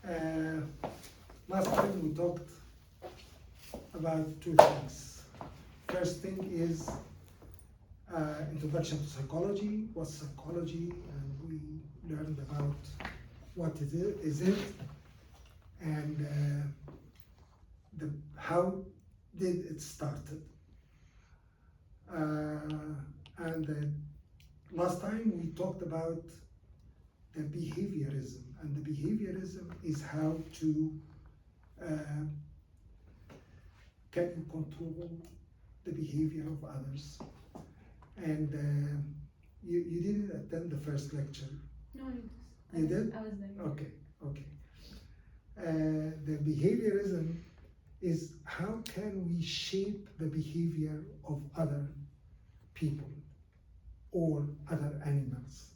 Uh, Last time we talked about two things. First thing is introduction to psychology. What's psychology? And we learned about what is it, and how did it started. And last time we talked about the behaviorism, and the behaviorism is how to can you control the behavior of others. And you didn't attend the first lecture. No, You did? I was there. Okay, okay. The behaviorism is how can we shape the behavior of other people or other animals.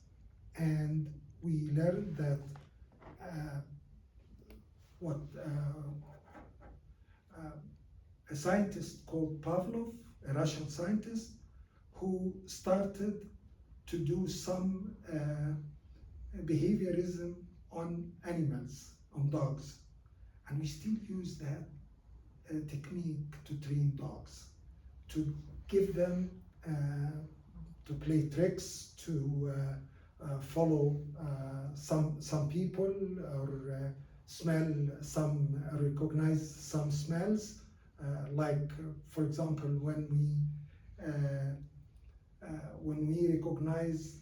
And we learned that a scientist called Pavlov, a Russian scientist, who started to do some behaviorism on animals, on dogs. And we still use that technique to train dogs, to give them, to play tricks, to follow some people, or recognize some smells. Like, for example, when we recognize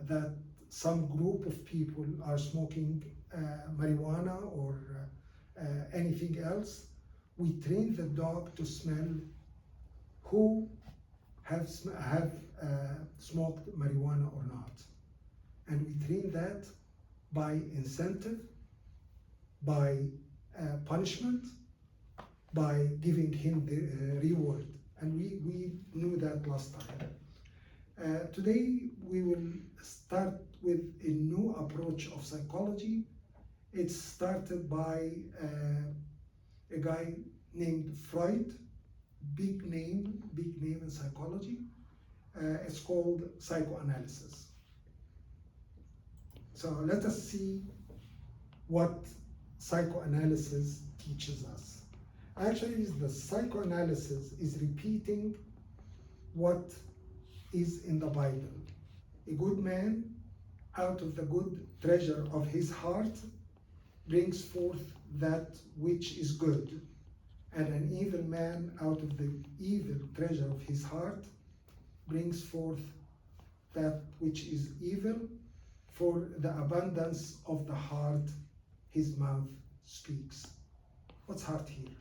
that some group of people are smoking marijuana or anything else, we train the dog to smell who have smoked marijuana or not. And we train that by incentive, by punishment, by giving him the reward. And we knew that last time. Today we will start with a new approach of psychology. It's started by a guy named Freud, big name in psychology. It's called psychoanalysis. So let us see what psychoanalysis teaches us. Actually, the psychoanalysis is repeating what is in the Bible. A good man, out of the good treasure of his heart, brings forth that which is good. And an evil man, out of the evil treasure of his heart, brings forth that which is evil. For the abundance of the heart, his mouth speaks. What's heart here?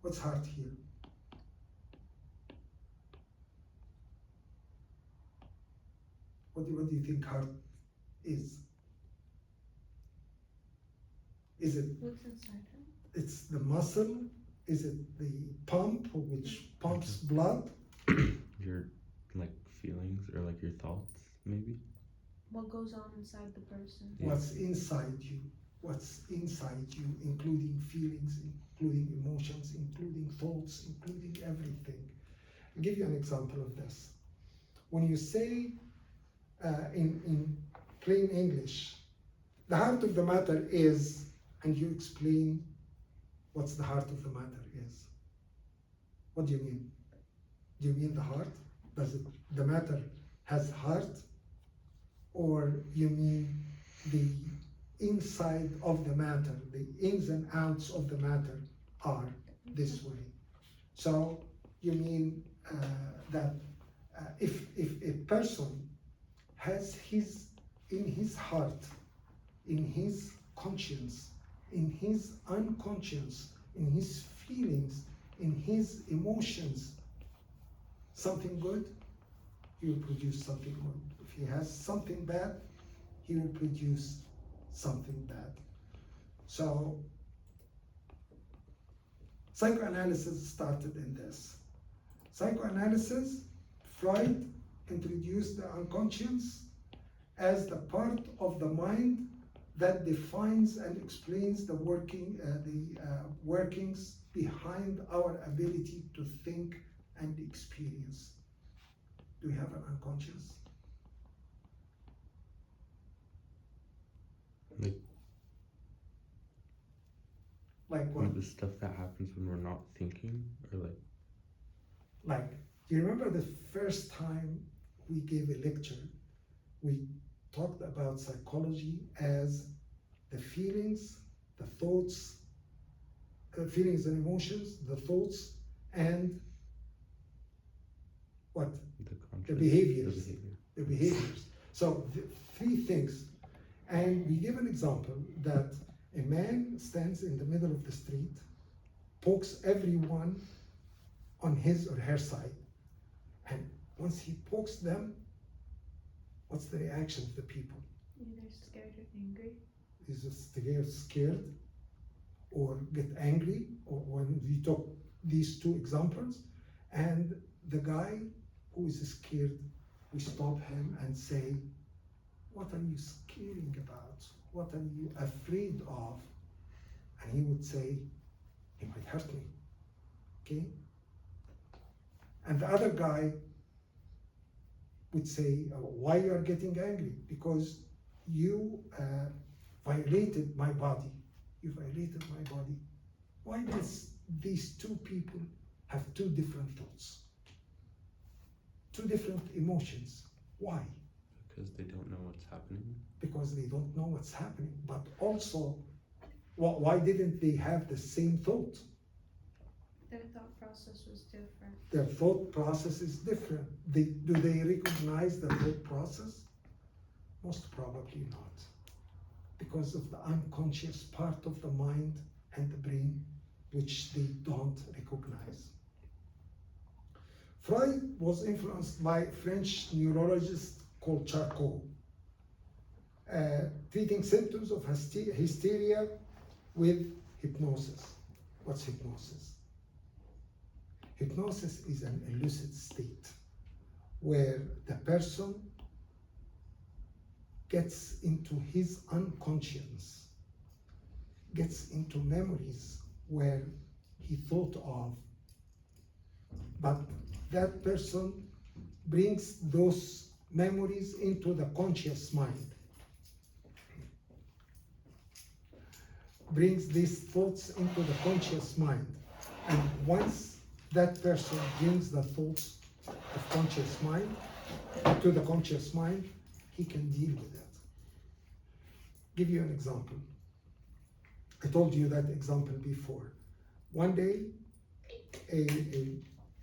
What's heart here? What do you think heart is? Is it? What's inside him? It's the muscle. Is it the pump which pumps blood? Your like feelings or like your thoughts, maybe? What goes on inside the person? What's inside you? What's inside you, including feelings, including emotions, including thoughts, including everything. I'll give you an example of this. When you say in plain English, the heart of the matter is, and you explain what's the heart of the matter is. What do you mean? Do you mean the heart? The matter has heart? Or you mean the inside of the matter, the ins and outs of the matter are this way? So you mean that if a person has in his heart, in his conscience, in his unconscious, in his feelings, in his emotions, something good, he will produce something good. If he has something bad, he will produce something bad. So psychoanalysis started in this. Psychoanalysis, Freud introduced the unconscious as the part of the mind that defines and explains the workings behind our ability to think and experience. Do we have an unconscious? Like what? The stuff that happens when we're not thinking, or like Like, do you remember the first time we gave a lecture? We talked about psychology as the feelings, the thoughts, feelings and emotions, the thoughts, and what? the conscious, The behaviors. The behavior. The behaviors. So the three things. And we give an example that a man stands in the middle of the street, pokes everyone on his or her side, and once he pokes them, what's the reaction of the people? Either scared or angry. Is it scared or get angry? Or when we talk these two examples, and the guy who is scared, we stop him and say, what are you scaring about? What are you afraid of? And he would say, he might hurt me. Okay? And the other guy would say, why you are getting angry? Because you violated my body. You violated my body. Why does these two people have two different thoughts? Two different emotions. Why? Because they don't know what's happening. Because they don't know what's happening. But also, why didn't they have the same thought? Their thought process was different. Their thought process is different. Do they recognize the thought process? Most probably not. Because of the unconscious part of the mind and the brain, which they don't recognize. Freud was influenced by a French neurologist called Charcot, treating symptoms of hysteria with hypnosis. What's hypnosis? Hypnosis is an illicit state where the person gets into his unconscious, gets into memories where he thought of, but that person brings those memories into the conscious mind, brings these thoughts into the conscious mind. And once that person brings the thoughts of conscious mind to the conscious mind, he can deal with it. Give you an example. I told you that example before. One day, a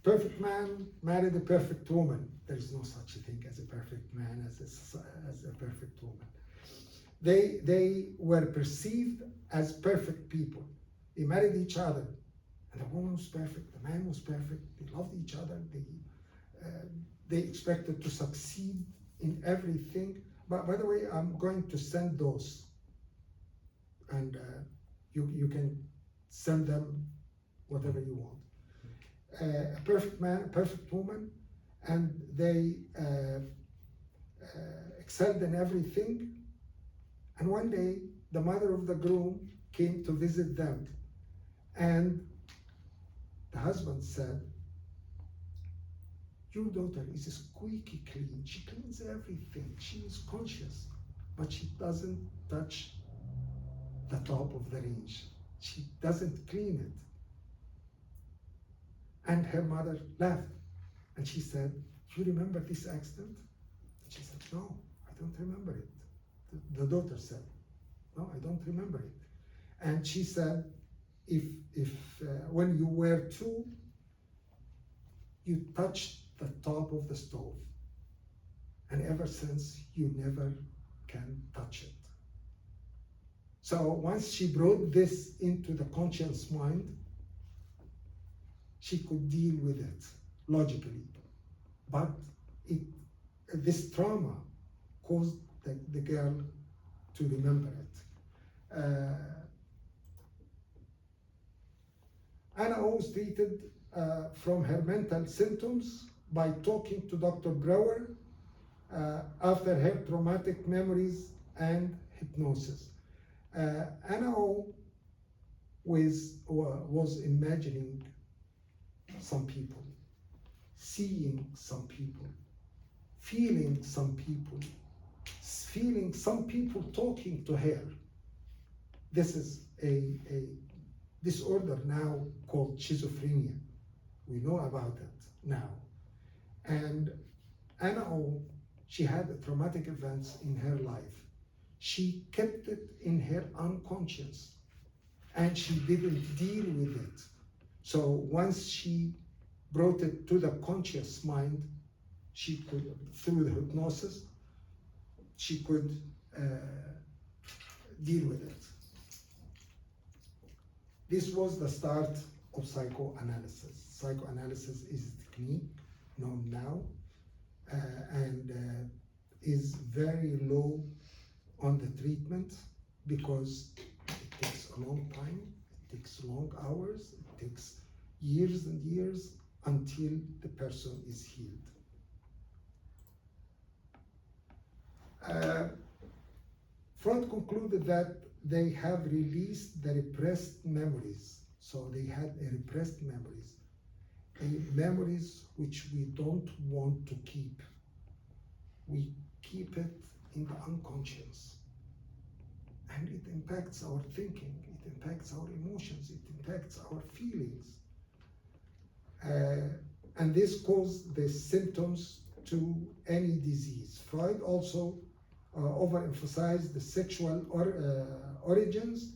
perfect man married a perfect woman. There is no such a thing as a perfect man, as a perfect woman. They were perceived as perfect people. They married each other, and the woman was perfect, the man was perfect, they loved each other, they expected to succeed in everything. But by the way, I'm going to send those, and you can send them whatever you want. A perfect man, a perfect woman, and they excelled in everything. And one day, the mother of the groom came to visit them, and the husband said, your daughter is squeaky clean. She cleans everything. She is conscious, but she doesn't touch the top of the range. She doesn't clean it. And her mother laughed, and she said, do you remember this accident? And she said, no, I don't remember it. The daughter said, no, I don't remember it. And she said, if when you were 2, you touched the top of the stove, and ever since you never can touch it. So once she brought this into the conscious mind, she could deal with it logically. But this trauma caused the girl to remember it. Anna was treated from her mental symptoms by talking to Dr. Brower after her traumatic memories and hypnosis. Anna was imagining some people, seeing some people, feeling some people, feeling some people talking to her. This is a disorder now called schizophrenia. We know about it now. And Anna O, she had traumatic events in her life. She kept it in her unconscious and she didn't deal with it. So once she brought it to the conscious mind, she could, through the hypnosis, she could deal with it. This was the start of psychoanalysis. Psychoanalysis is a technique known now and is very low on the treatment because it takes a long time, it takes long hours, it takes years and years until the person is healed. Freud concluded that they have released the repressed memories. So they had repressed memories which we don't want to keep. We keep it in the unconscious. And it impacts our thinking, it impacts our emotions, it impacts our feelings. And this causes the symptoms to any disease. Freud also overemphasized the sexual origins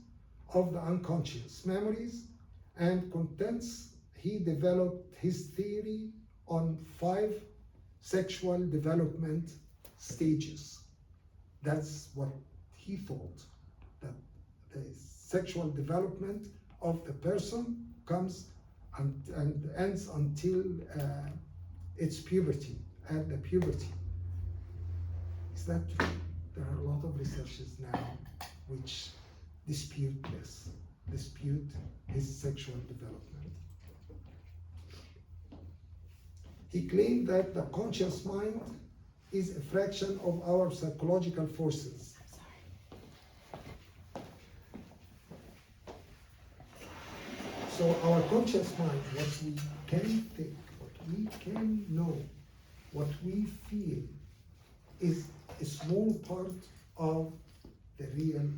of the unconscious memories and contents. He developed his theory on 5 sexual development stages. That's what he thought, that the sexual development of the person comes and ends until its puberty, at the puberty. Is that true? There are a lot of researchers now which dispute this, dispute his sexual development. He claimed that the conscious mind is a fraction of our psychological forces. So our conscious mind, what we can think, what we can know, what we feel, is a small part of the real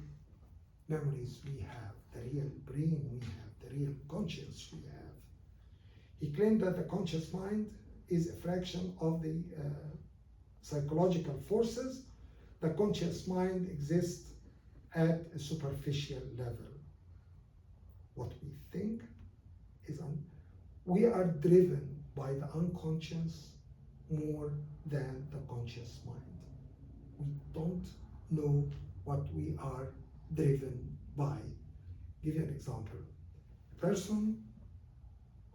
memories we have, the real brain we have, the real conscience we have. He claimed that the conscious mind is a fraction of the psychological forces. The conscious mind exists at a superficial level. What we think is we are driven by the unconscious more than the conscious mind. We don't know what we are driven by. Give you an example. A person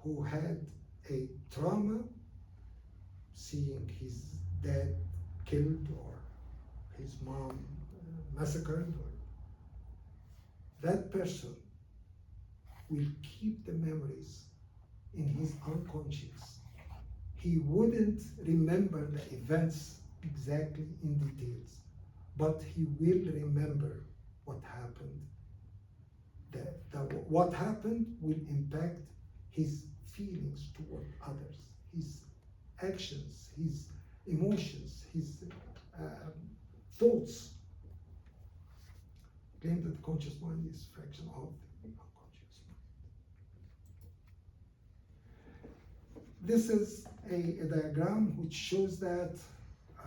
who had a trauma, seeing his dad killed or his mom massacred, that person will keep the memories in his unconscious. He wouldn't remember the events exactly in details, but he will remember what happened. What happened will impact his feelings toward others, his actions, his emotions, his thoughts. Claim that the conscious mind is a fraction of the unconscious mind. This is a diagram which shows that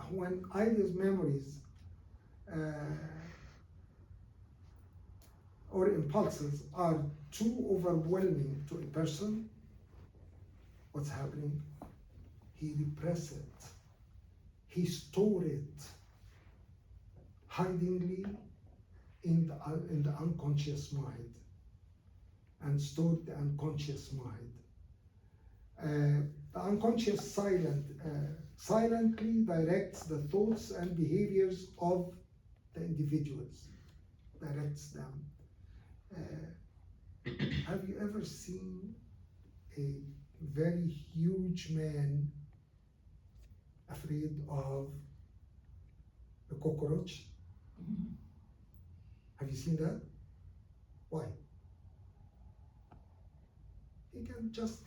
when either memories or impulses are too overwhelming to a person, what's happening? He represses it, he stores it hidingly in the unconscious mind, and stored the unconscious mind. The unconscious silently directs the thoughts and behaviors of the individuals, directs them. Have you ever seen a very huge man afraid of a cockroach? Mm-hmm. Have you seen that? Why? He can just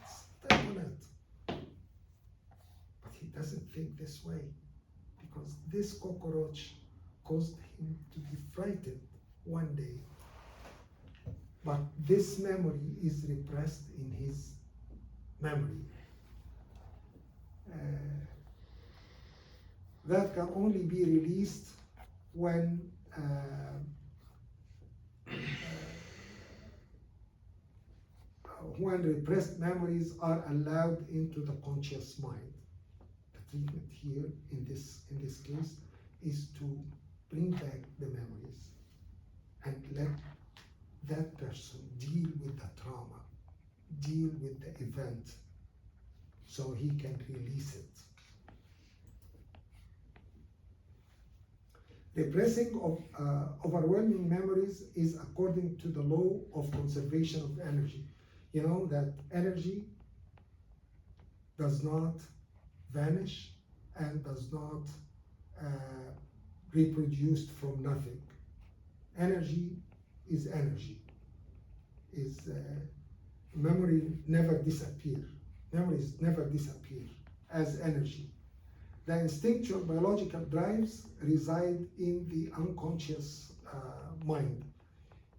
step on it. But he doesn't think this way, because this cockroach caused him to be frightened one day. but this memory is repressed in his memory. That can only be released when repressed memories are allowed into the conscious mind. The treatment here in this case is to bring back the memories and let that person deal with the trauma, deal with the event, so he can release it. Repressing of overwhelming memories is according to the law of conservation of energy. You know that energy does not vanish and does not reproduce from nothing. Energy is energy. Memory never disappears. Memories never disappear as energy. The instinctual biological drives reside in the unconscious mind.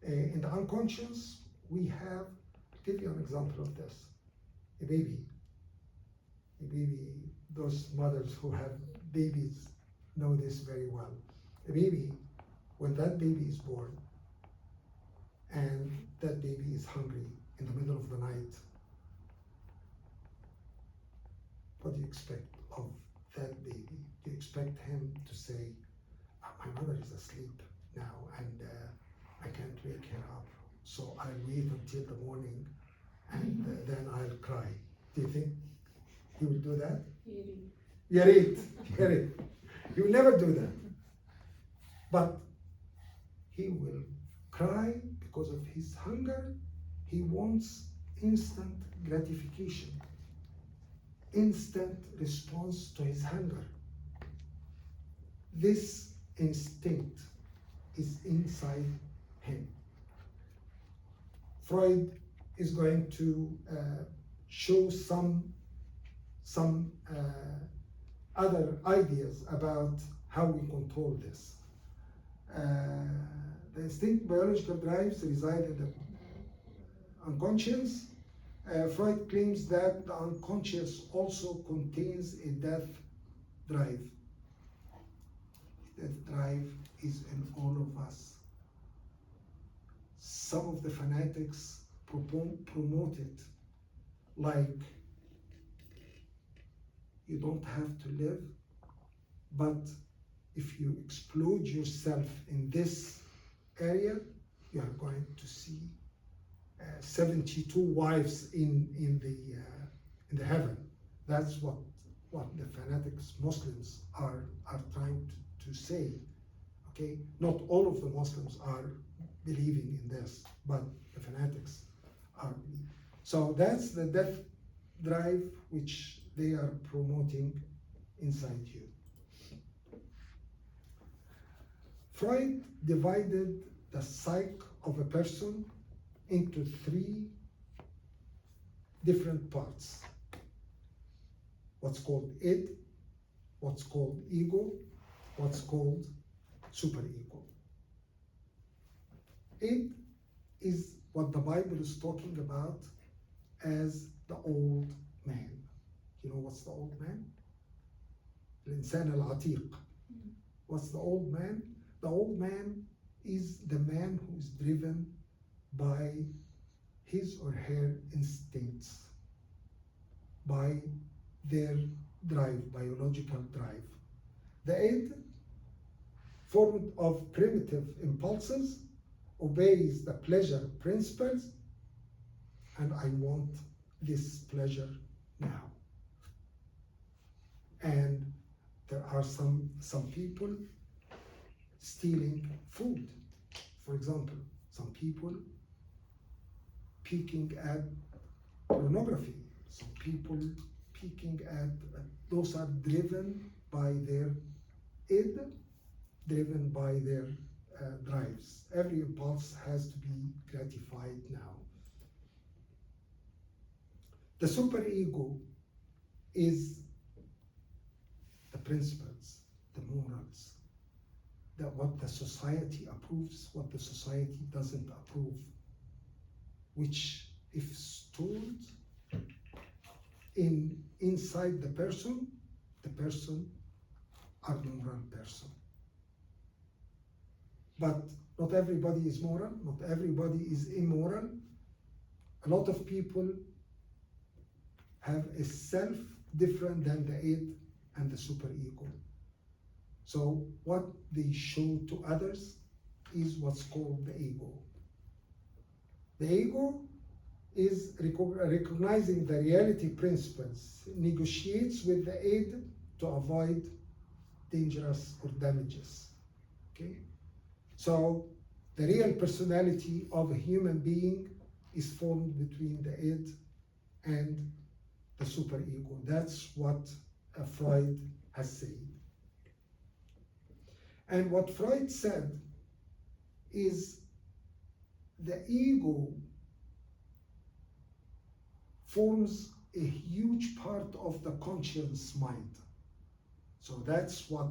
In the unconscious, we have, I'll give you an example of this. A baby, those mothers who have babies know this very well. A baby, when that baby is born, and that baby is hungry in the middle of the night, what do you expect of that baby? Do you expect him to say, my mother is asleep now and I can't wake her up, so I'll wait until the morning and then I'll cry? Do you think he will do that? Yarit. He will never do that. But he will cry because of his hunger. He wants instant gratification, instant response to his hunger. This instinct is inside him. Freud is going to show some other ideas about how we control this. The instinct biological drives reside in the unconscious. Freud claims that the unconscious also contains a death drive. That drive is in all of us. Some of the fanatics promote it like you don't have to live, but if you explode yourself in this area, you are going to see 72 wives in the heaven. That's what the fanatics Muslims are trying to say. Okay, not all of the Muslims are believing in this, but the fanatics are believing. So that's the death drive which they are promoting inside you. Freud divided the psyche of a person into 3 different parts. What's called id, what's called ego, what's called superego. Id is what the Bible is talking about as the old man. You know what's the old man? الإنسان العتيق. What's the old man? The old man is the man who is driven by his or her instincts, by their drive, biological drive. The id, formed of primitive impulses, obeys the pleasure principles, and I want this pleasure now. And there are some people stealing food. For example, some people peeking at pornography, some people peeking at, those are driven by their id, driven by their drives. Every impulse has to be gratified now. The superego is the principles, the morals, what the society approves, what the society doesn't approve. which, if stored inside the person are moral person. But not everybody is moral, not everybody is immoral. A lot of people have a self different than the id and the superego. So what they show to others is what's called the ego. The ego is recognizing the reality principles, negotiates with the id to avoid dangerous or damages. Okay? So the real personality of a human being is formed between the id and the superego. That's what Freud has said. And what Freud said is the ego forms a huge part of the conscious mind. So that's what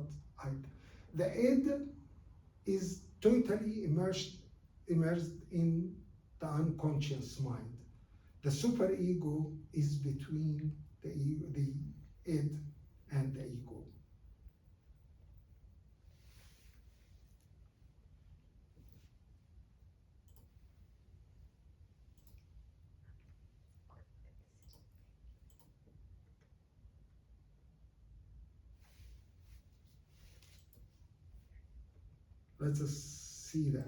the id is totally immersed in the unconscious mind. The superego is between the id and the ego. Let us see that.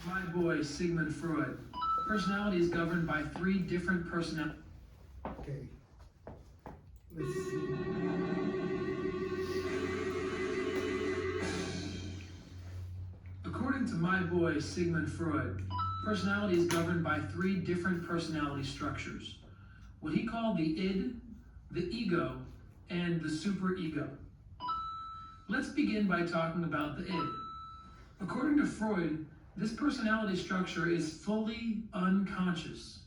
My boy, Sigmund Freud. Personality is governed by 3 different personalities. Okay. Let's see. According to my boy, Sigmund Freud, personality is governed by 3 different personality structures. What he called the id, the ego, and the superego. Let's begin by talking about the id. According to Freud, this personality structure is fully unconscious,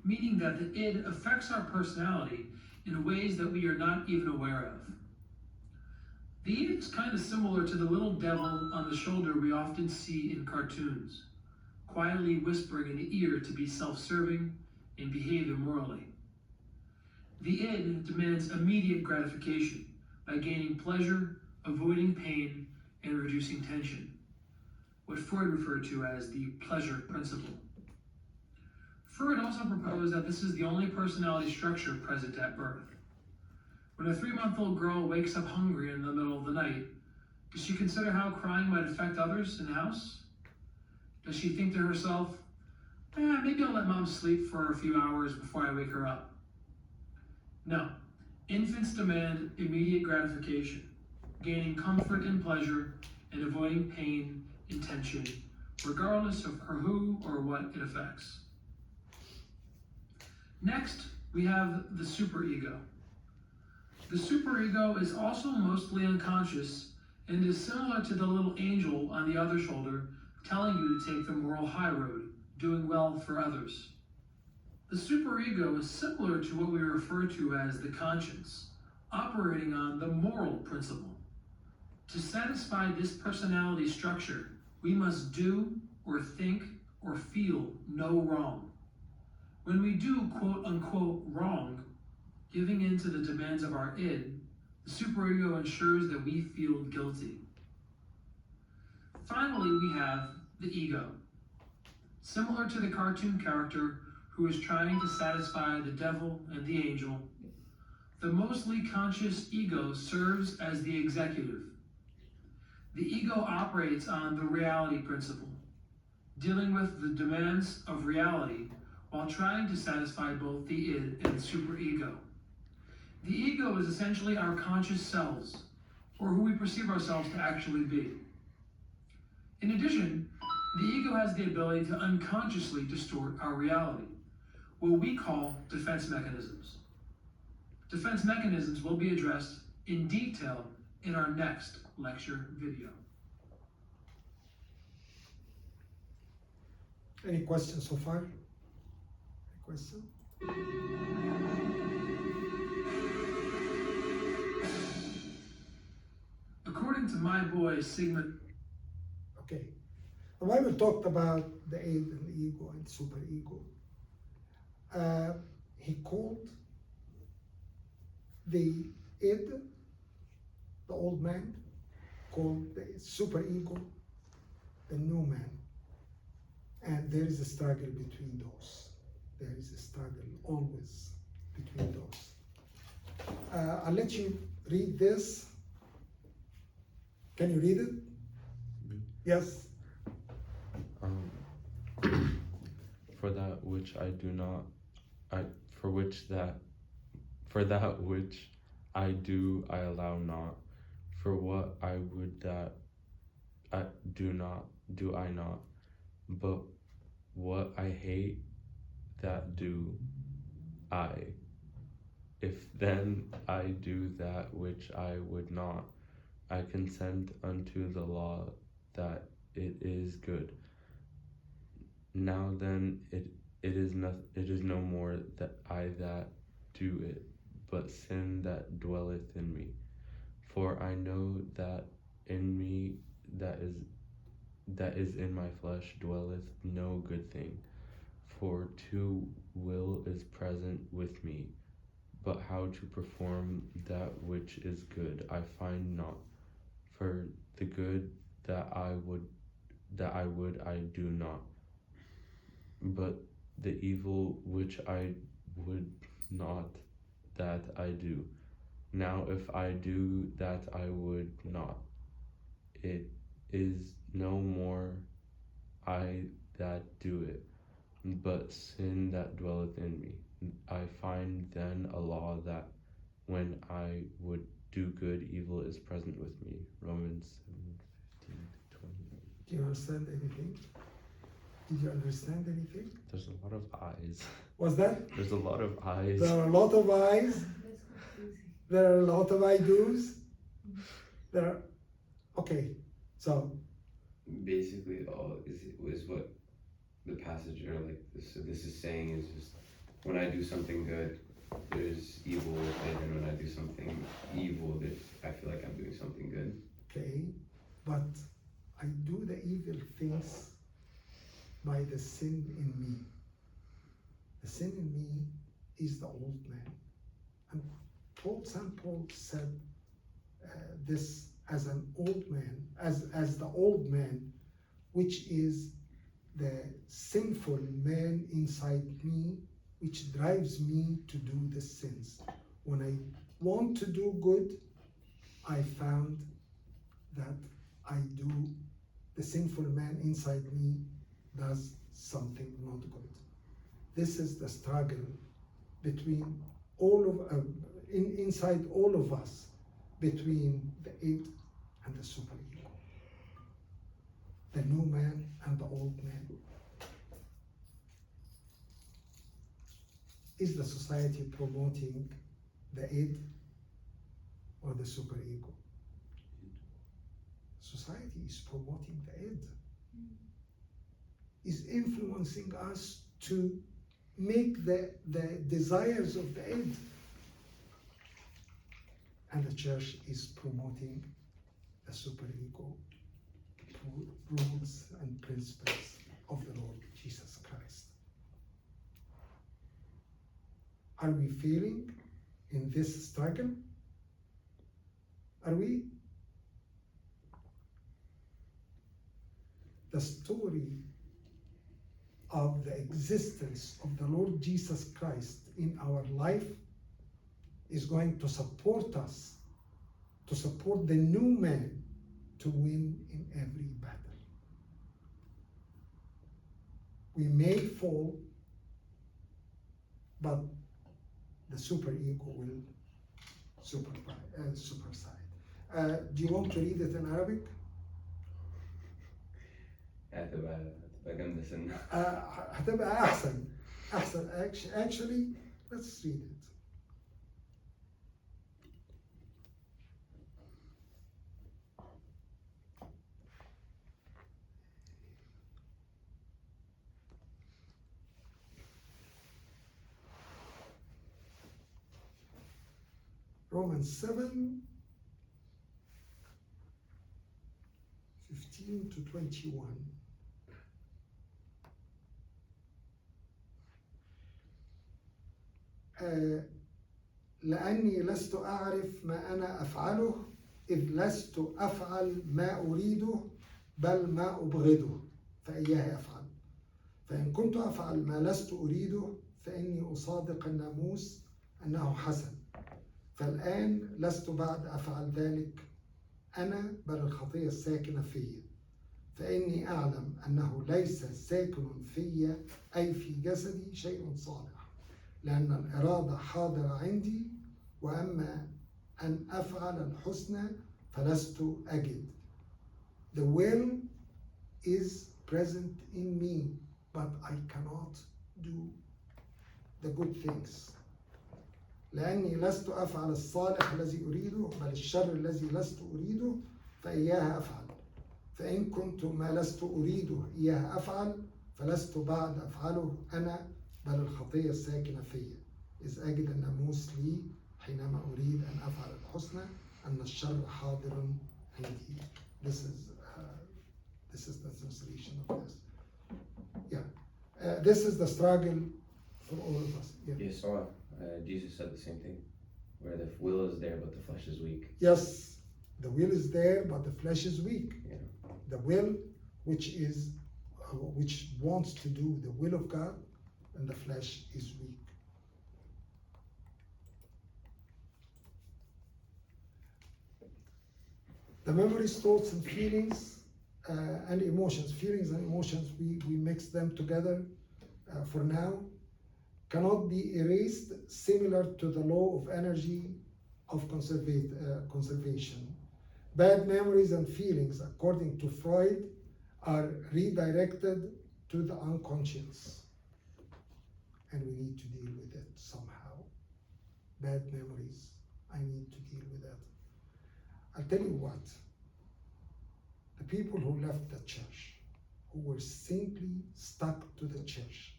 meaning that the id affects our personality in ways that we are not even aware of. The id is kind of similar to the little devil on the shoulder we often see in cartoons, quietly whispering in the ear to be self-serving and behave immorally. The id demands immediate gratification by gaining pleasure, avoiding pain, and reducing tension, what Freud referred to as the pleasure principle. Freud also proposed that this is the only personality structure present at birth. When a 3-month-old girl wakes up hungry in the middle of the night, does she consider how crying might affect others in the house? Does she think to herself, maybe I'll let mom sleep for a few hours before I wake her up? No. Infants demand immediate gratification, gaining comfort and pleasure and avoiding pain and tension, regardless of who or what it affects. Next, we have the superego. The superego is also mostly unconscious and is similar to the little angel on the other shoulder telling you to take the moral high road, doing well for others. The superego is similar to what we refer to as the conscience, operating on the moral principle. To satisfy this personality structure, we must do or think or feel no wrong. When we do quote-unquote wrong, giving in to the demands of our id, the superego ensures that we feel guilty. Finally, we have the ego. Similar to the cartoon character who is trying to satisfy the devil and the angel, the mostly conscious ego serves as the executive. The ego operates on the reality principle, dealing with the demands of reality while trying to satisfy both the id and the superego. The ego is essentially our conscious selves, or who we perceive ourselves to actually be. In addition, the ego has the ability to unconsciously distort our reality, what we call defense mechanisms. Defense mechanisms will be addressed in detail in our next lecture video. Any questions so far? Any question? According to my boy Sigmund. Okay. The Bible talked about the id and the ego and superego. He called the id, the old man, called the superego, the new man. And there is a struggle between those. There is a struggle always between those. I'll let you read this. Can you read it? Yes. For that which I do not, for that which I do, I allow not. For what I would that I do not, do I not. But what I hate, that do I. If then I do that which I would not, I consent unto the law that it is good. Now then it is no more that I that do it, but sin that dwelleth in me. For I know that in me that is in my flesh dwelleth no good thing. For to will is present with me, but how to perform that which is good I find not. For the good that I would I do not, but the evil which I would not, that I do. Now if I do that I would not, it is no more I that do it, but sin that dwelleth in me. I find then a law that when I would do good, evil is present with me. Romans 7:15-20. Do you understand anything? Did you understand anything? There's a lot of eyes. Was that? There's a lot of eyes. There are a lot of I's. That's confusing. There are a lot of I do's. There are, okay, so Basically, all is what the passage or like this is saying is just when I do something good, there's evil with it, and when I do something evil, I feel like I'm doing something good. okay, but I do the evil things by the sin in me. The sin in me is the old man. And St. Paul said this as an old man, as the old man, which is the sinful man inside me, which drives me to do the sins. When I want to do good, I found that the sinful man inside me does something not good. This is the struggle between inside all of us, between the id and the superego, the new man and the old man. Is the society promoting the id or the superego? Society is promoting the id, is influencing us to make the desires of the id. And the church is promoting the superego rules and principles of the Lord Jesus Christ. Are we feeling in this struggle? Are we? The story of the existence of the Lord Jesus Christ in our life is going to support us, to support the new man to win in every battle. We may fall, but the superego will supersede. Do you want to read it in Arabic? هتبقى جامدة سنة. هتبقى أحسن. Actually, let's read it. Romans 7, 15 to 21. لأني لست أعرف ما أنا أفعله إذ لست أفعل ما أريده بل ما أبغضه فإياه أفعل فإن كنت أفعل ما لست أريده فإني أصادق الناموس أنه حسن فالآن لست بعد أفعل ذلك أنا بل الخطية الساكنة في فإني أعلم أنه ليس ساكن في أي في جسدي شيء صالح لأن الإرادة حاضرة عندي وأما أن أفعل الحسنى فلست أجد. The will is present in me, but I cannot do the good things. لأني لست أفعل الصالح الذي أريده بل الشر الذي لست أريده فإياه أفعل. فإن كنت ما لست أريده إياه أفعل فلست بعد أفعله أنا بل الخطية الساكنة في إذ أجد الناموس لي حينما أريد أن أفعل الحسنى أن الشر حاضر عندي. This is the translation of this. Yeah, this is the struggle for all of us. Yeah. Yes, Jesus said the same thing, where the will is there but the flesh is weak. Yes, the will is there but the flesh is weak. Yeah. The will, which wants to do the will of God, and the flesh is weak. The memories, thoughts, and feelings and emotions. Feelings and emotions, we mix them together for now. Cannot be erased, similar to the law of energy of conservation. Bad memories and feelings, according to Freud, are redirected to the unconscious. And we need to deal with it somehow. Bad memories, I need to deal with that. I'll tell you what, the people who left the church, who were simply stuck to the church,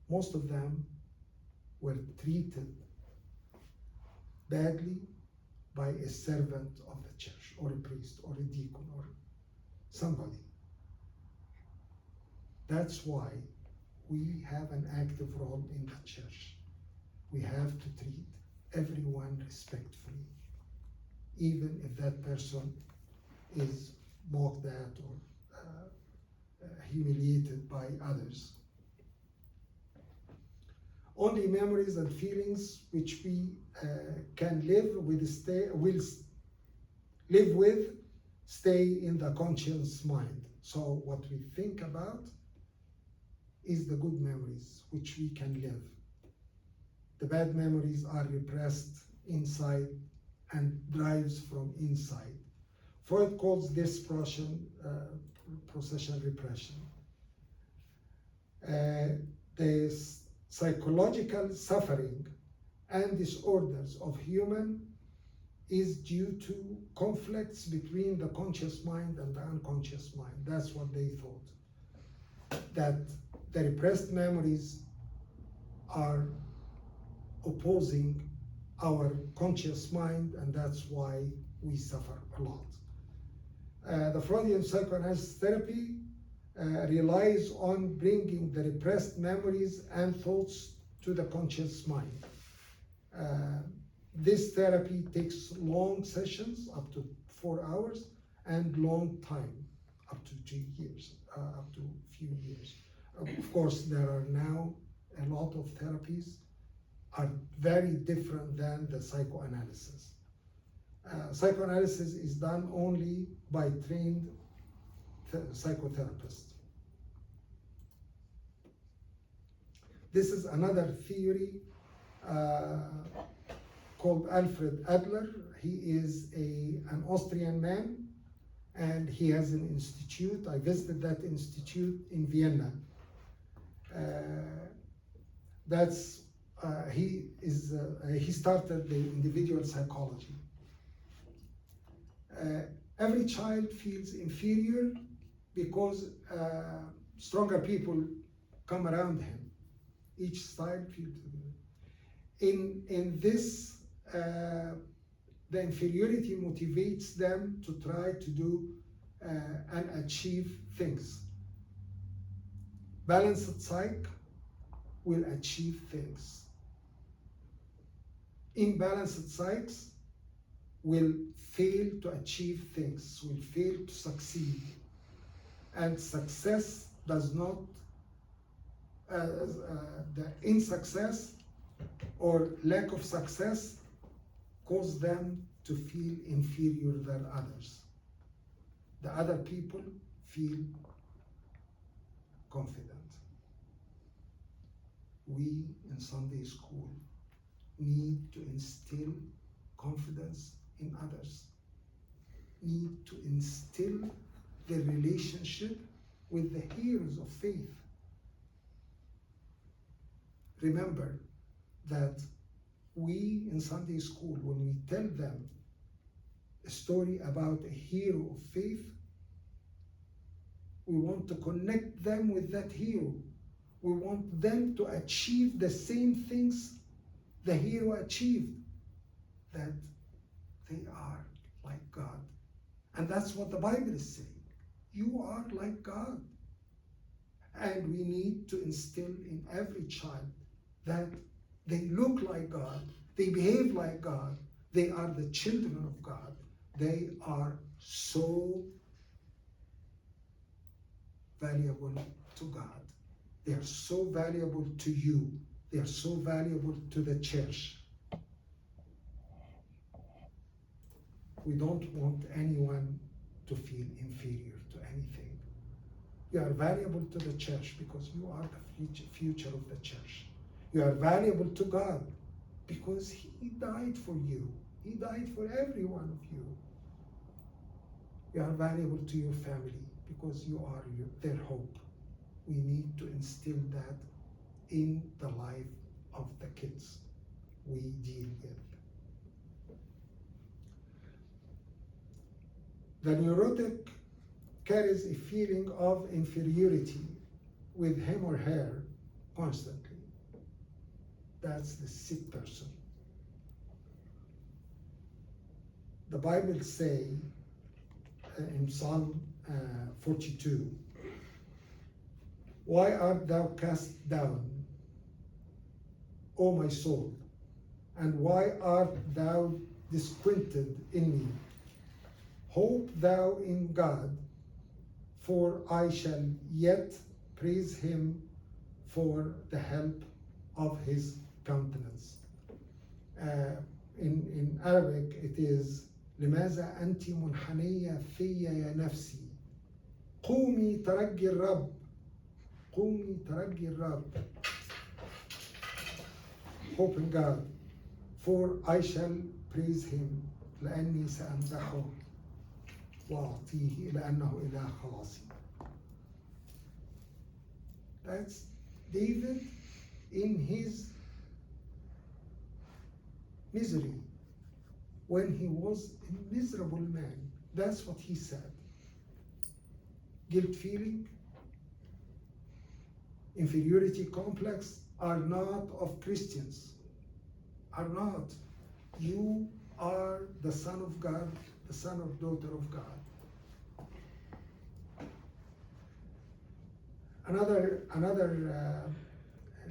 most of them were treated badly by a servant of the church, or a priest, or a deacon, or somebody. That's why we have an active role in the church. We have to treat everyone respectfully, even if that person is mocked at or humiliated by others. Only memories and feelings which we can will live with stay in the conscious mind. So what we think about is the good memories which we can live. The bad memories are repressed inside and drives from inside. Freud calls this procession repression. The psychological suffering and disorders of human is due to conflicts between the conscious mind and the unconscious mind. That's what they thought. That the repressed memories are opposing our conscious mind, and that's why we suffer a lot. The Freudian psychoanalysis therapy relies on bringing the repressed memories and thoughts to the conscious mind. This therapy takes long sessions, up to 4 hours, and long time, up to 2 years, up to a few years. Of course, there are now a lot of therapies are very different than the psychoanalysis. Psychoanalysis is done only by trained psychotherapists. This is another theory called Alfred Adler. He is an Austrian man, and he has an institute. I visited that institute in Vienna. He started the individual psychology. Every child feels inferior because stronger people come around him. Each child feels. in this, the inferiority motivates them to try to do and achieve things. Balanced psyche will achieve things. Imbalanced psyches will fail to achieve things, will fail to succeed. And success does not, the insuccess or lack of success cause them to feel inferior than others. The other people feel confident. We in Sunday school need to instill confidence in others, need to instill the relationship with the heroes of faith. Remember that we in Sunday school, when we tell them a story about a hero of faith, we want to connect them with that hero. We want them to achieve the same things the hero achieved, that they are like God. And that's what the Bible is saying. You are like God. And we need to instill in every child that they look like God, they behave like God, they are the children of God. They are so valuable to God. They are so valuable to you. They are so valuable to the church. We don't want anyone to feel inferior to anything. You are valuable to the church because you are the future of the church. You are valuable to God because He died for you. He died for every one of you. You are valuable to your family because you are their hope. We need to instill that in the life of the kids we deal with. The neurotic carries a feeling of inferiority with him or her constantly. That's the sick person. The Bible says in Psalm 42, "Why art thou cast down, O my soul? And why art thou disquieted in me? Hope thou in God, for I shall yet praise him for the help of his countenance." In Arabic it is لماذا أنت منحنية في يا نفسي قومي ترجي الرب قومي ترجي الرب. Hope in God, for I shall praise him لأني سأمدحه وأعطيه لأنه إله خلاصي. That's David in his misery, when he was a miserable man. That's what he said. Guilt feeling, inferiority complex are not of Christians, are not. You are the son of God, the son or daughter of God. Another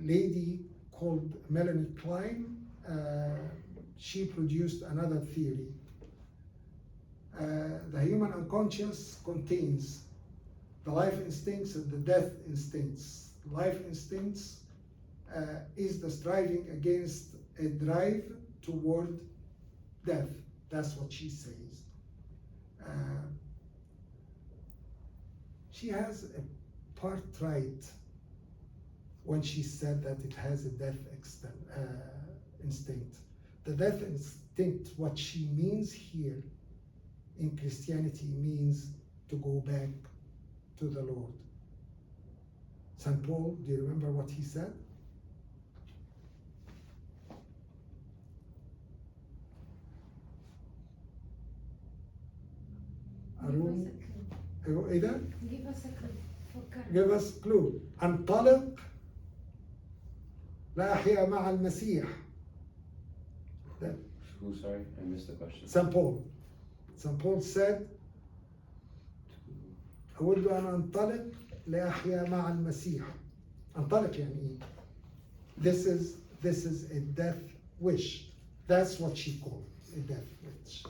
lady called Melanie Klein, she produced another theory. The human unconscious contains the life instincts and the death instincts. Life instincts is the striving against a drive toward death. That's what she says. She has a part right when she said that it has a death instinct. The death instinct, what she means here in Christianity, means to go back to the Lord. St. Paul, do you remember what he said? Give us a clue. Give us a clue. فكرنا. Give us clue. انطلق لا أحيا مع المسيح Who, sorry? I missed the question. St. Paul. St. Paul said, أود أن أنطلق لأحيا مع المسيح. أنطلق يعني إيه؟ This is a death wish. That's what she called a death wish.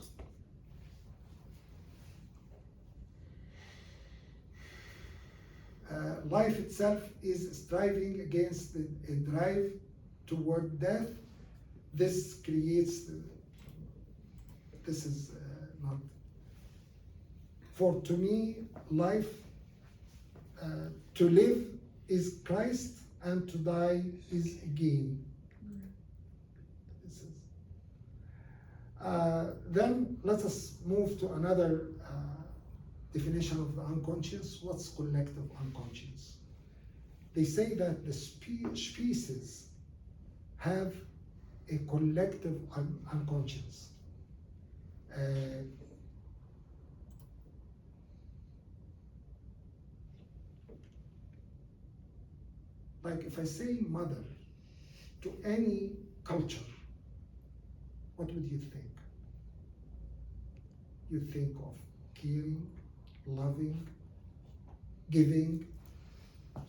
Life itself is striving against a drive toward death. This creates, this is not, for to me, life, to live is Christ and to die is gain. This is, then let us move to another definition of the unconscious. What's collective unconscious? They say that the species have a collective unconscious. Like if I say mother to any culture, what would you think? You think of caring, loving, giving.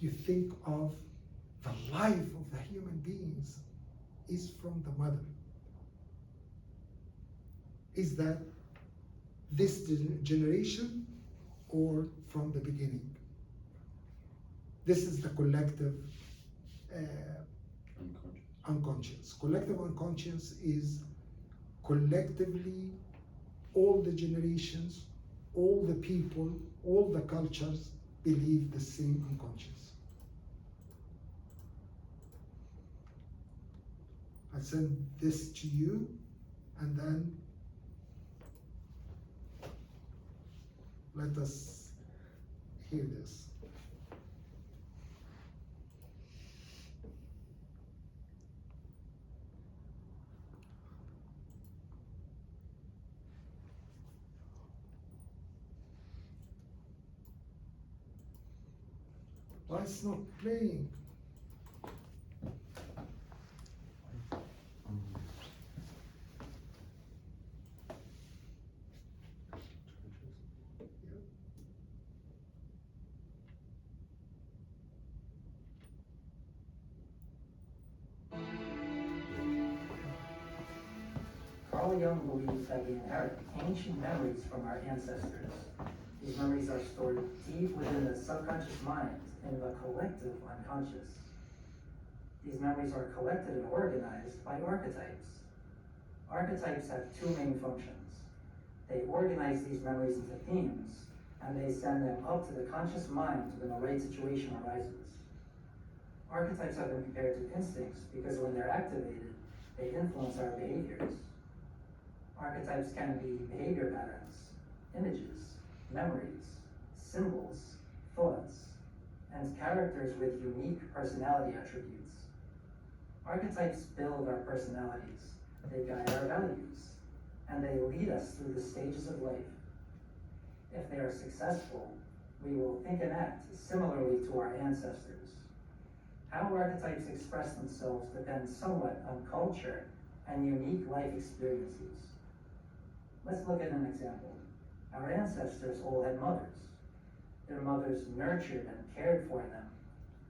You think of the life of the human beings is from the mother. Is that this generation or from the beginning? This is the collective unconscious. Collective unconscious is collectively all the generations, all the people, all the cultures believe the same unconscious. I send this to you, and then let us hear this. Why it's not playing? Carl Jung believes that we inherit ancient memories from our ancestors. These memories are stored deep within the subconscious mind in the collective unconscious. These memories are collected and organized by archetypes. Archetypes have two main functions. They organize these memories into themes, and they send them up to the conscious mind when the right situation arises. Archetypes have been compared to instincts because when they're activated, they influence our behaviors. Archetypes can be behavior patterns, images, memories, symbols, thoughts, and characters with unique personality attributes. Archetypes build our personalities, they guide our values, and they lead us through the stages of life. If they are successful, we will think and act similarly to our ancestors. How archetypes express themselves depends somewhat on culture and unique life experiences. Let's look at an example. Our ancestors all had mothers. Their mothers nurtured and cared for them.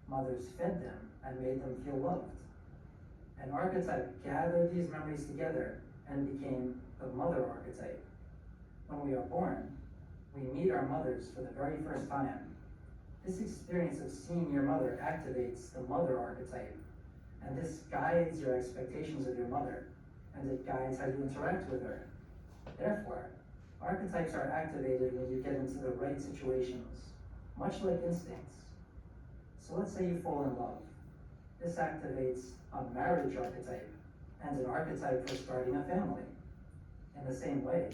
Mothers fed them and made them feel loved. An archetype gathered these memories together and became the mother archetype. When we are born, we meet our mothers for the very first time. This experience of seeing your mother activates the mother archetype, and this guides your expectations of your mother, and it guides how you interact with her. Therefore, archetypes are activated when you get into the right situations, much like instincts. So let's say you fall in love. This activates a marriage archetype and an archetype for starting a family. In the same way,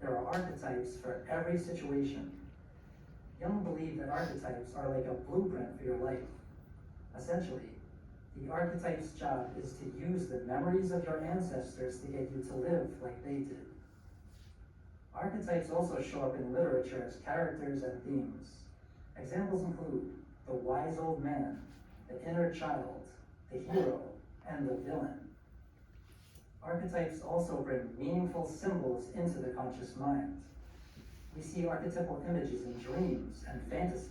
there are archetypes for every situation. Jung believed that archetypes are like a blueprint for your life. Essentially, the archetype's job is to use the memories of your ancestors to get you to live like they did. Archetypes also show up in literature as characters and themes. Examples include the wise old man, the inner child, the hero, and the villain. Archetypes also bring meaningful symbols into the conscious mind. We see archetypal images in dreams and fantasies.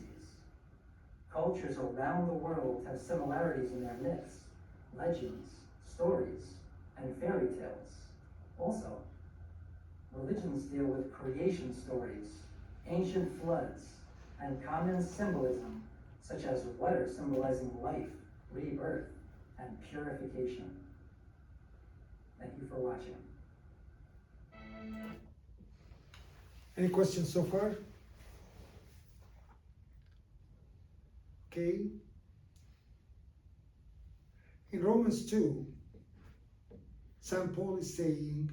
Cultures around the world have similarities in their myths, legends, stories, and fairy tales. Also, religions deal with creation stories, ancient floods, and common symbolism, such as water symbolizing life, rebirth, and purification. Thank you for watching. Any questions so far? Okay. In Romans 2, St. Paul is saying,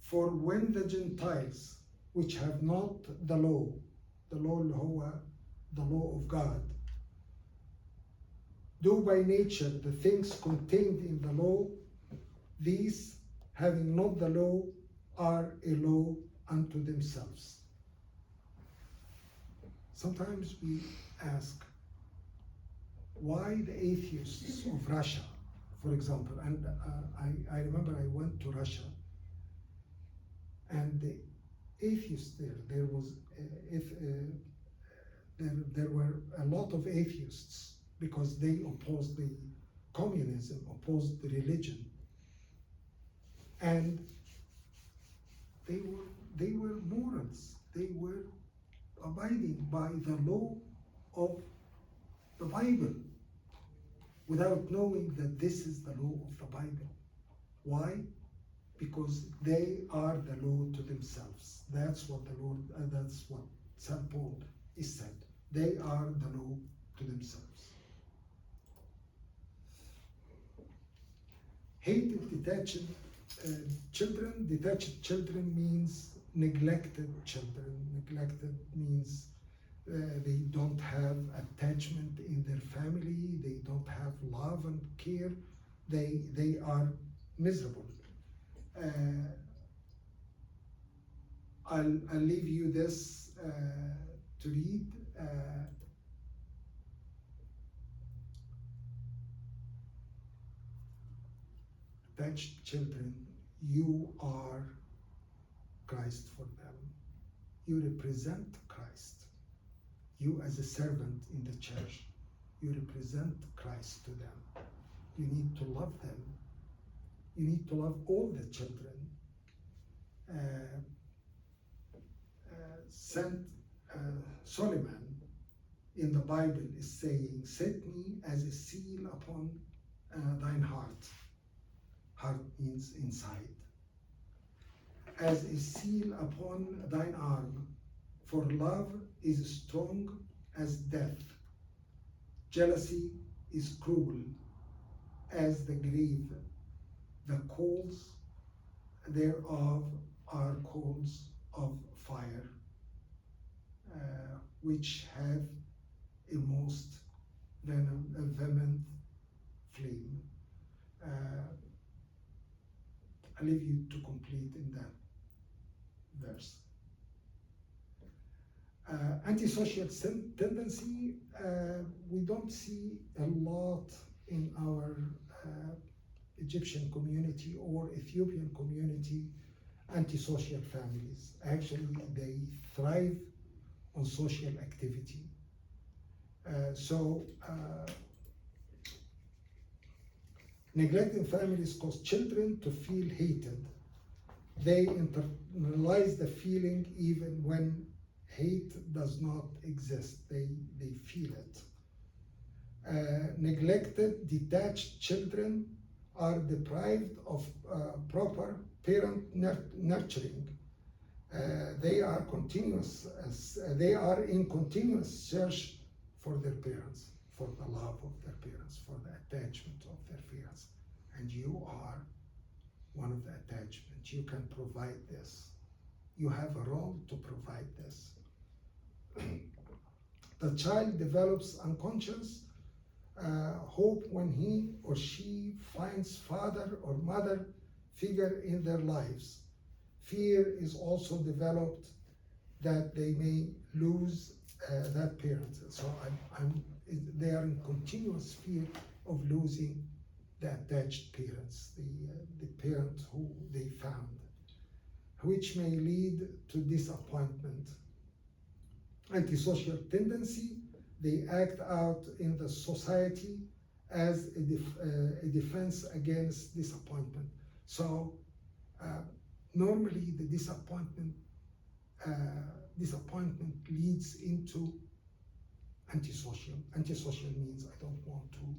for when the Gentiles, which have not the law of God, do by nature the things contained in the law, these, having not the law, are a law unto themselves. Sometimes we ask, why the atheists of Russia, for example, and I remember I went to Russia, and the atheists there were a lot of atheists because they opposed the communism, opposed the religion, and they were morons. They were abiding by the law of the Bible without knowing that this is the law of the Bible. Why? Because they are the law to themselves. That's what that's what St. Paul is said. They are the law to themselves. Hated detached children. Detached children means neglected children. Neglected means they don't have attachment in their family. They don't have love and care. They are miserable. I'll leave you this to read. Attached children, you are Christ for them. You represent Christ. You as a servant in the church, you represent Christ to them. You need to love them. You need to love all the children. Saint Solomon in the Bible is saying, set me as a seal upon thine heart. Heart means inside. As a seal upon thine arm, for love is strong as death. Jealousy is cruel as the grave. The coals thereof are coals of fire, which have a most vehement flame. I'll leave you to complete in that verse. Antisocial tendency, we don't see a lot in our Egyptian community or Ethiopian community, antisocial families. Actually, they thrive on social activity. Neglecting families cause children to feel hated. They internalize the feeling even when hate does not exist. They feel it. Neglected, detached children are deprived of proper parent nurturing. They are in continuous search for their parents, for the love of their parents, for the attachment of their parents. And you are one of the attachments. You can provide this. You have a role to provide this. The child develops unconscious hope when he or she finds father or mother figure in their lives. Fear is also developed that they may lose that parent. So they are in continuous fear of losing the attached parents, the parent who they found, which may lead to disappointment. Antisocial tendency, they act out in the society as a defense against disappointment. So normally the disappointment leads into antisocial. Antisocial means I don't want to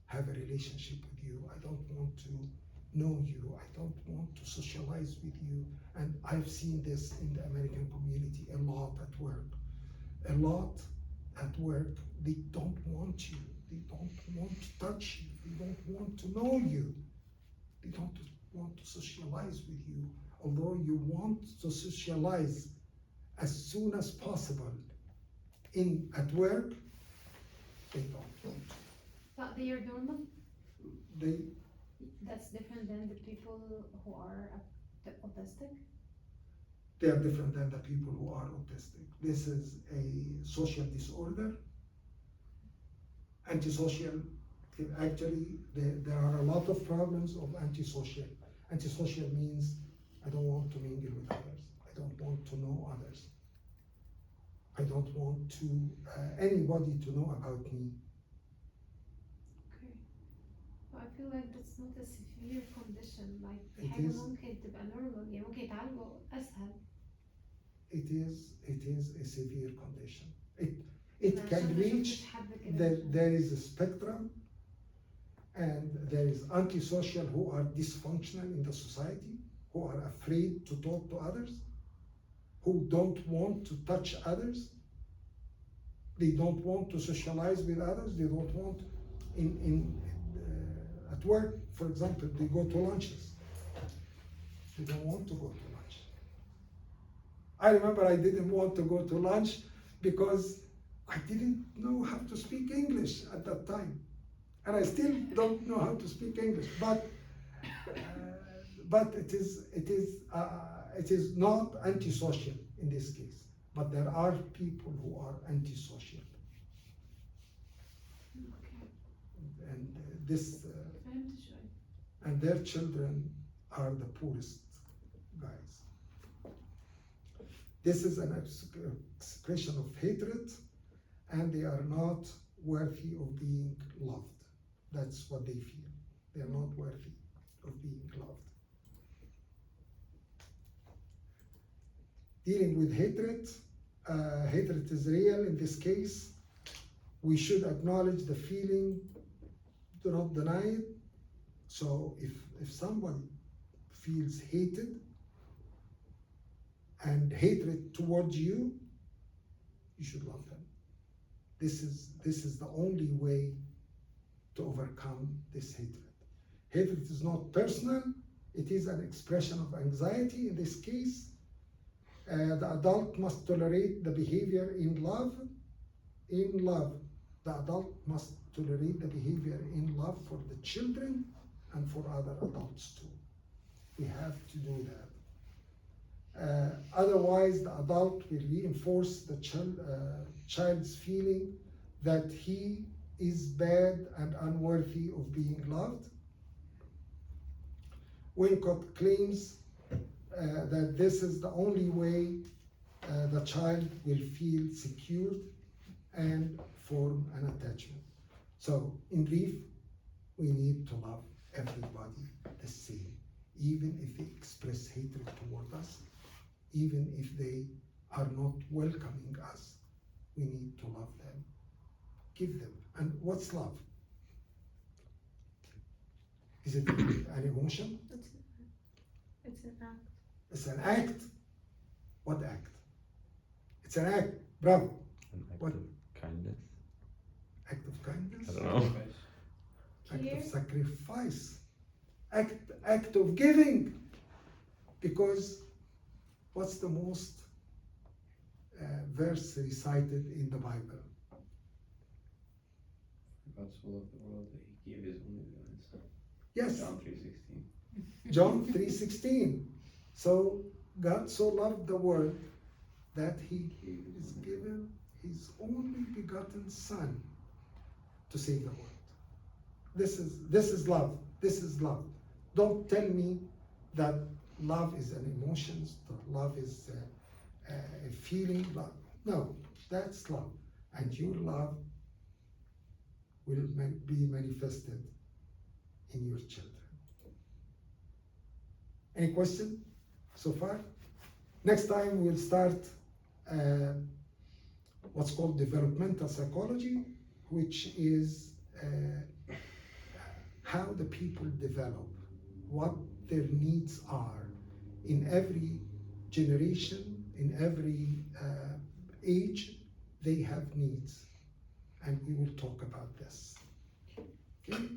have a relationship with you. I don't want to know you. I don't want to socialize with you. And I've seen this in the American community a lot at work. A lot at work, they don't want you. They don't want to touch you. They don't want to know you. They don't want to socialize with you. Although you want to socialize as soon as possible at work, they don't want to. But they are normal? They, That's different than the people who are autistic? they are different than the people who are autistic. This is a social disorder. Antisocial, actually, there are a lot of problems of antisocial. Antisocial means I don't want to mingle with others. I don't want to know others. I don't want to anybody to know about me. Okay. But I feel like that's not a severe condition. Like It حاجة is. ممكن تبقى normal يعني ممكن يتعالجوا أسهل. It is a severe condition. It أنا can عشان ما reach شفتش حد كده. there is a spectrum, and there is antisocial who are dysfunctional in the society, who are afraid to talk to others, who don't want to touch others. They don't want to socialize with others. They don't want at work, for example, they go to lunches. They don't want to go to lunch. I remember I didn't want to go to lunch because I didn't know how to speak English at that time. And I still don't know how to speak English, but it is not antisocial in this case. But there are people who are antisocial, Okay. and this فهمت شوية. and their children are the poorest guys. This is an expression of hatred, and they are not worthy of being loved. That's what they feel. They are not worthy of being loved. Dealing with hatred, hatred is real in this case. We should acknowledge the feeling, do not deny it. So if someone feels hated and hatred towards you, you should love them. This is the only way to overcome this hatred. Hatred is not personal, it is an expression of anxiety in this case. The adult must tolerate the behavior in love. In love, the adult must tolerate the behavior in love for the children and for other adults too. We have to do that. Otherwise, the adult will reinforce the child's feeling that he is bad and unworthy of being loved. Winnicott claims that this is the only way the child will feel secure and form an attachment. So, in brief, we need to love everybody the same, even if they express hatred toward us, even if they are not welcoming us. We need to love them, give them. And what's love? Is it an emotion? It's an act. It's an act. What act? It's an act. Bravo. An act What? of kindness. Act of kindness. I don't know. Act Care. of sacrifice. Act of giving. Because what's the most verse recited in the Bible? God so loved the world that he gave his only begotten son. Yes, John 3:16. John 3:16. So God so loved the world that he is given his only begotten son to save the world. This is love. This is love. Don't tell me that love is an emotion, that love is a feeling. No, that's love. And your love will be manifested in your children. Any question so far? Next time we'll start what's called developmental psychology, which is how the people develop, what their needs are in every generation, in every age, they have needs. And we will talk about this. Okay?